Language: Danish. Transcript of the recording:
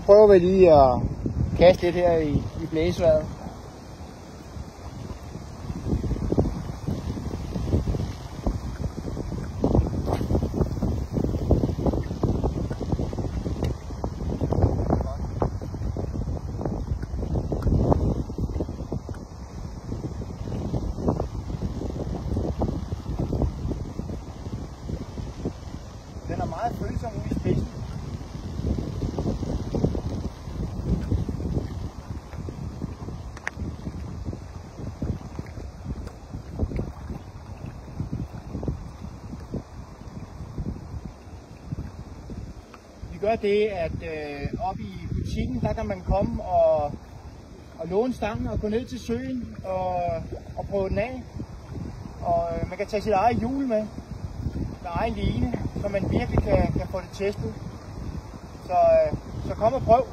prøver vi lige at kaste lidt her i blæsevejret. Den er meget følsom ude i spidsen. Vi gør det, at op i butikken, der kan man komme og låne stangen og gå ned til søen og prøve den af. Og man kan tage sit eget hjul med egen line, så man virkelig kan få det testet. Så kom og prøv.